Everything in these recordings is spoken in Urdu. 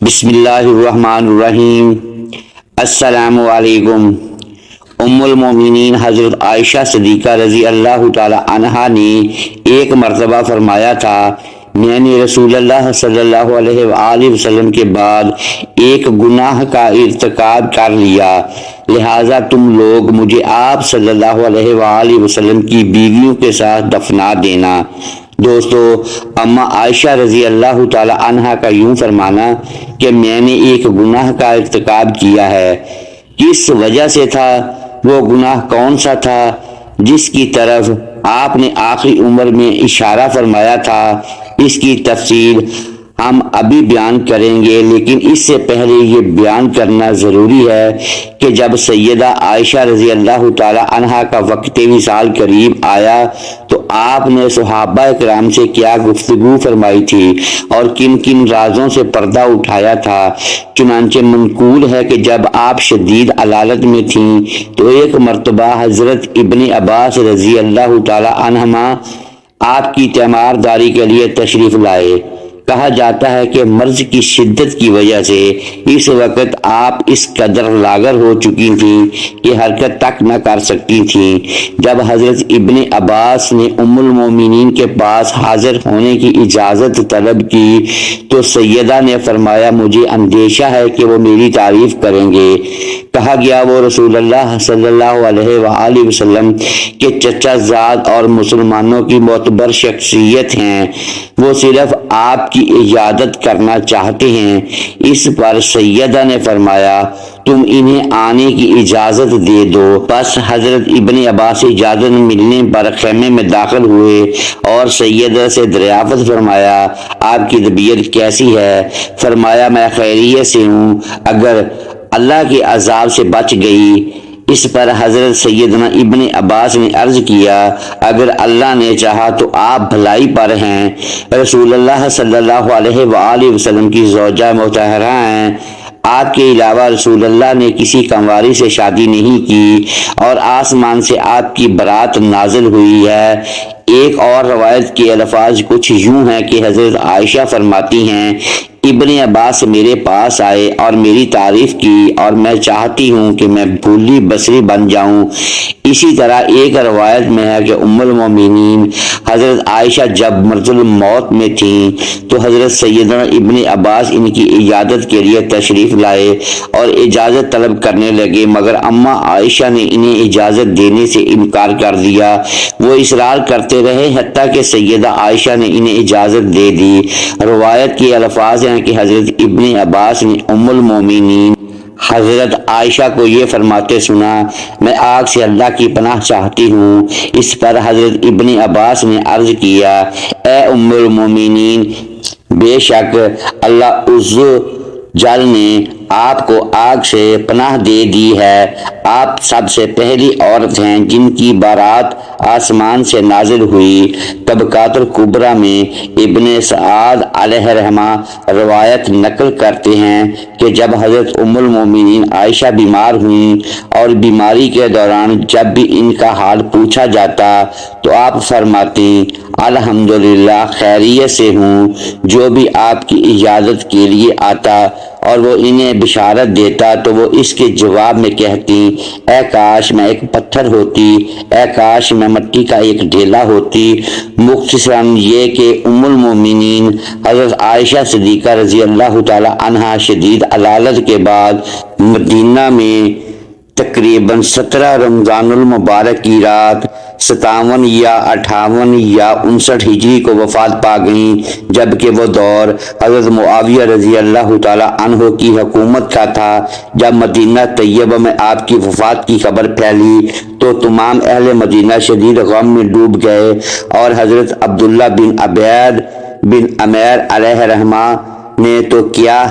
بسم اللہ الرحمن الرحیم۔ السلام علیکم۔ ام المومنین حضرت عائشہ صدیقہ رضی اللہ تعالی عنہا نے ایک مرتبہ فرمایا تھا، میں نے رسول اللہ صلی اللہ علیہ وآلہ وسلم کے بعد ایک گناہ کا ارتکاب کر لیا، لہٰذا تم لوگ مجھے آپ صلی اللہ علیہ وآلہ وسلم کی بیویوں کے ساتھ دفنا دینا۔ دوستو، اما عائشہ رضی اللہ تعالی عنہا کا یوں فرمانا کہ میں نے ایک گناہ کا ارتکاب کیا ہے، کس وجہ سے تھا، وہ گناہ کون سا تھا جس کی طرف آپ نے آخری عمر میں اشارہ فرمایا تھا، اس کی تفصیل ہم ابھی بیان کریں گے، لیکن اس سے پہلے یہ بیان کرنا ضروری ہے کہ جب سیدہ عائشہ رضی اللہ تعالی عنہا کا وقت وصال قریب آیا تو آپ نے صحابہ کرام سے کیا گفتگو فرمائی تھی اور کن کن رازوں سے پردہ اٹھایا تھا۔ چنانچہ منقول ہے کہ جب آپ شدید علالت میں تھیں تو ایک مرتبہ حضرت ابن عباس رضی اللہ تعالی عنہما آپ کی تیمارداری کے لیے تشریف لائے۔ کہا جاتا ہے کہ مرض کی شدت کی وجہ سے اس وقت آپ اس قدر لاغر ہو چکی تھیں کہ حرکت تک نہ کر سکتی تھیں۔ جب حضرت ابن عباس نے ام المومنین کے پاس حاضر ہونے کی اجازت طلب کی تو سیدہ نے فرمایا، مجھے اندیشہ ہے کہ وہ میری تعریف کریں گے۔ کہا گیا وہ رسول اللہ صلی اللہ علیہ وآلہ وسلم کے چچا زاد اور مسلمانوں کی معتبر شخصیت ہیں، وہ صرف آپ کی عیادت کرنا چاہتے ہیں۔ اس پر سیدہ نے فرمایا، تم انہیں آنے کی اجازت دے دو۔ بس حضرت ابن عباس سے اجازت ملنے پر خیمے میں داخل ہوئے اور سیدہ سے دریافت فرمایا، آپ کی طبیعت کیسی ہے؟ فرمایا، میں خیریت سے ہوں، اگر اللہ کے عذاب سے بچ گئی۔ اس پر حضرت سیدنا ابن عباس نے عرض کیا، اگر اللہ نے چاہا تو آپ بھلائی پر ہیں، رسول اللہ صلی اللہ علیہ وآلہ وسلم کی زوجہ مطہرہ ہیں، آپ کے علاوہ رسول اللہ نے کسی کنواری سے شادی نہیں کی اور آسمان سے آپ کی برات نازل ہوئی ہے۔ ایک اور روایت کے الفاظ کچھ یوں ہیں کہ حضرت عائشہ فرماتی ہیں، ابن عباس میرے پاس آئے اور میری تعریف کی اور میں چاہتی ہوں کہ میں بھولی بصری بن جاؤں۔ اسی طرح ایک روایت میں ہے کہ ام المومنین حضرت عائشہ جب مرض الموت میں تھیں تو حضرت سیدنا ابن عباس ان کی عیادت کے لیے تشریف لائے اور اجازت طلب کرنے لگے، مگر اما عائشہ نے انہیں اجازت دینے سے انکار کر دیا۔ وہ اصرار کرتے رہے حتیٰ کہ سیدہ عائشہ نے انہیں اجازت دے دی۔ روایت کے الفاظ ہیں کہ حضرت ابن عباس نے ام المومنین حضرت عائشہ کو یہ فرماتے سنا، میں آگ سے اللہ کی پناہ چاہتی ہوں۔ اس پر حضرت ابن عباس نے عرض کیا، اے ام المومنین، بے شک اللہ عز جل نے آپ کو آگ سے پناہ دے دی ہے، آپ سب سے پہلی عورت ہیں جن کی بارات آسمان سے نازل ہوئی۔ طبقات الکبریٰ میں ابن سعد علیہ رحمہ روایت نقل کرتے ہیں کہ جب حضرت ام المومنین عائشہ بیمار ہوئیں اور بیماری کے دوران جب بھی ان کا حال پوچھا جاتا تو آپ فرماتی، الحمدللہ خیریت سے ہوں۔ جو بھی آپ کی عیادت کے لیے آتا اور وہ انہیں بشارت دیتا تو وہ اس کے جواب میں کہتی، اے کاش میں ایک پتھر ہوتی، اے کاش میں مٹی کا ایک ڈھیلا ہوتی۔ مختصراً یہ کہ ام المومنین حضرت عائشہ صدیقہ رضی اللہ تعالی عنہا شدید علالت کے بعد مدینہ میں تقریباً 17 رمضان المبارک کی رات 57 یا 58 یا 59 ہجری کو وفات پا گئیں، جبکہ وہ دور حضرت معاویہ رضی اللہ تعالی عنہ کی حکومت کا تھا۔ جب مدینہ طیبہ میں آپ کی وفات کی خبر پھیلی تو تمام اہل مدینہ شدید غم میں ڈوب گئے اور حضرت عبداللہ بن عبید بن عمیر علیہ رحمہ نے تو کیا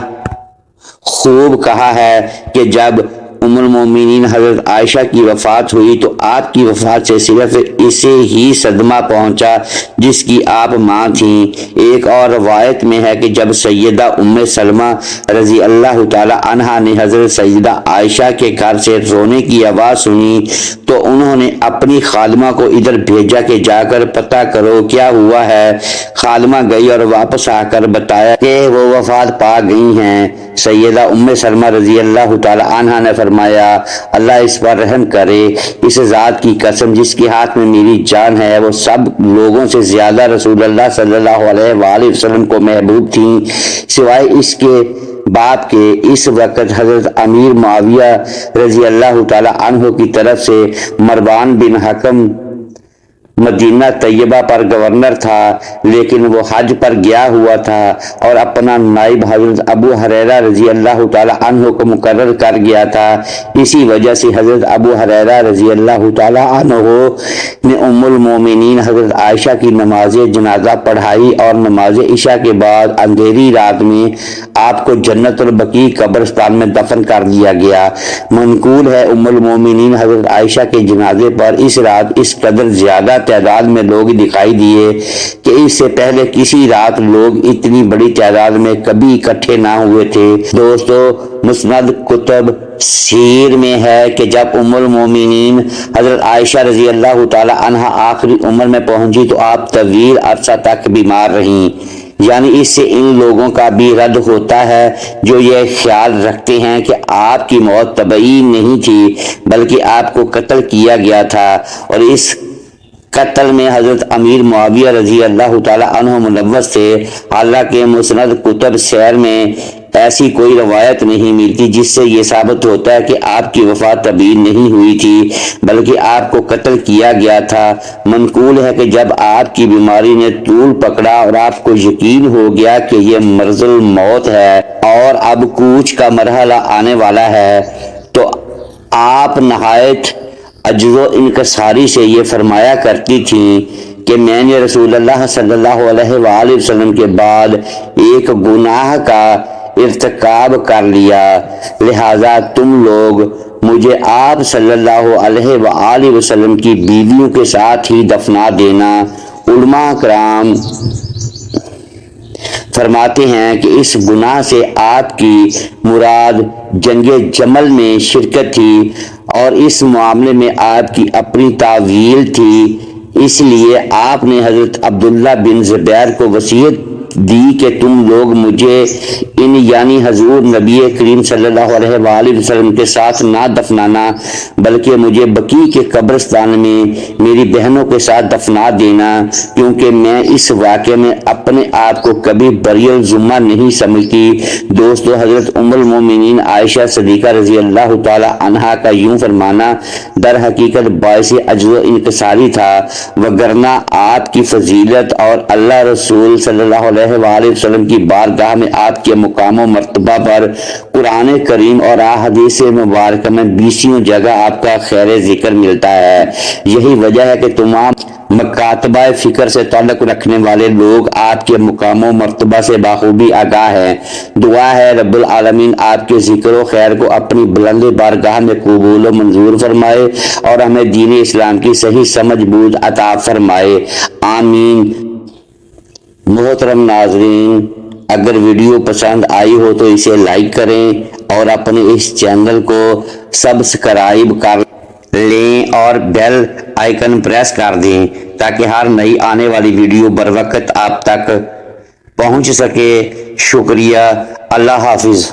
خوب کہا ہے کہ جب ام المومنین حضرت عائشہ کی وفات ہوئی تو آپ کی وفات سے صرف اسے ہی صدمہ پہنچا جس کی آپ ماں تھیں۔ ایک اور روایت میں ہے کہ جب سیدہ ام سلمہ رضی اللہ تعالی عنہا نے حضرت سیدہ عائشہ کے گھر سے رونے کی آواز سنی تو انہوں نے اپنی خادمہ کو ادھر بھیجا کہ جا کر پتہ کرو کیا ہوا ہے۔ خادمہ گئی اور واپس آ کر بتایا کہ وہ وفات پا گئی ہیں۔ سیدہ ام سلمہ رضی اللہ تعالی عنہا نے فرمایا اللہ اس پر رحم کرے، اس ذات کی قسم جس کے ہاتھ میں میری جان ہے، وہ سب لوگوں سے زیادہ رسول اللہ صلی اللہ علیہ وآلہ وسلم کو محبوب تھیں، سوائے اس کے باپ کے۔ اس وقت حضرت امیر معاویہ رضی اللہ تعالی عنہ کی طرف سے مروان بن حکم مدینہ طیبہ پر گورنر تھا، لیکن وہ حج پر گیا ہوا تھا اور اپنا نائب حضرت ابو ہریرہ رضی اللہ تعالی عنہ کو مقرر کر گیا تھا۔ اسی وجہ سے حضرت ابو ہریرہ رضی اللہ تعالی عنہ نے ام المومنین حضرت عائشہ کی نماز جنازہ پڑھائی اور نماز عشاء کے بعد اندھیری رات میں آپ کو جنت البقیع قبرستان میں دفن کر دیا گیا۔ منقول ہے ام المومنین حضرت عائشہ کے جنازے پر اس رات اس قدر زیادہ تعداد میں لوگ دکھائی دیے کہ اس سے پہلے کسی رات لوگ اتنی بڑی تعداد میں کبھی اکٹھے نہ ہوئے تھے۔ دوستو، مسند کتب سیر میں ہے کہ جب ام المومنین حضرت عائشہ رضی اللہ تعالی عنہا آخری عمر میں پہنچی تو آپ طویل عرصہ تک بیمار رہیں، یعنی اس سے ان لوگوں کا بھی رد ہوتا ہے جو یہ خیال رکھتے ہیں کہ آپ کی موت طبعی نہیں تھی بلکہ آپ کو قتل کیا گیا تھا، اور اس قتل میں حضرت امیر معاویہ رضی اللہ تعالی عنہ ملوث تھے۔ حالانکہ مسند کتب سیر میں ایسی کوئی روایت نہیں ملتی جس سے یہ ثابت ہوتا ہے کہ آپ کی وفات طبعی نہیں ہوئی تھی بلکہ آپ کو قتل کیا گیا تھا۔ منقول ہے کہ جب آپ کی بیماری نے طول پکڑا اور آپ کو یقین ہو گیا کہ یہ مرض الموت ہے اور اب کوچ کا مرحلہ آنے والا ہے تو آپ نہایت عجز و انکساری سے یہ فرمایا کرتی تھیں کہ میں نے رسول اللہ صلی اللہ علیہ وآلہ وسلم کے بعد ایک گناہ کا ارتکاب کر لیا، لہذا تم لوگ مجھے آپ صلی اللہ علیہ وآلہ وسلم کی بیویوں کے ساتھ ہی دفنا دینا۔ علماء کرام فرماتے ہیں کہ اس گناہ سے آپ کی مراد جنگ جمل میں شرکت تھی اور اس معاملے میں آپ کی اپنی تعویل تھی، اس لیے آپ نے حضرت عبداللہ بن زبیر کو وصیت دی کہ تم لوگ مجھے یعنی حضور نبی کریم صلی اللہ علیہ وآلہ وسلم کے ساتھ نہ دفنانا بلکہ مجھے بقیع کے قبرستان میں میری بہنوں کے ساتھ دفنا دینا، کیونکہ میں اس واقعے میں اپنے آپ کو کبھی بری الذمہ نہیں سمجھتی۔ دوستو، حضرت ام المومنین عائشہ صدیقہ رضی اللہ تعالی عنہا کا یوں فرمانا در حقیقت باعث عجز و انکساری تھا، وگرنہ آپ کی فضیلت اور اللہ رسول صلی اللہ علیہ وآلہ وسلم کی بارگاہ میں آپ کے مقام و مرتبہ پر قرآن کریم اور احادیث مبارکہ میں 20 جگہ آپ کا خیر ذکر ملتا ہے۔ یہی وجہ ہے کہ تمام مکاتبہ فکر سے تعلق رکھنے والے لوگ آپ کے مقام و مرتبہ سے بخوبی آگاہ ہیں۔ دعا ہے رب العالمین آپ کے ذکر و خیر کو اپنی بلند بارگاہ میں قبول و منظور فرمائے اور ہمیں دین اسلام کی صحیح سمجھ بوجھ عطا فرمائے، آمین۔ محترم ناظرین، اگر ویڈیو پسند آئی ہو تو اسے لائک کریں اور اپنے اس چینل کو سبسکرائب کر لیں اور بیل آئیکن پریس کر دیں تاکہ ہر نئی آنے والی ویڈیو بر وقت آپ تک پہنچ سکے۔ شکریہ، اللہ حافظ۔